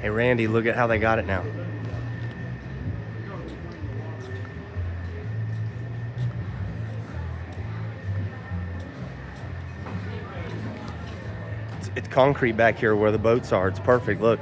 Hey, Randy, look at how they got it now. It's concrete back here where the boats are. It's perfect. Look.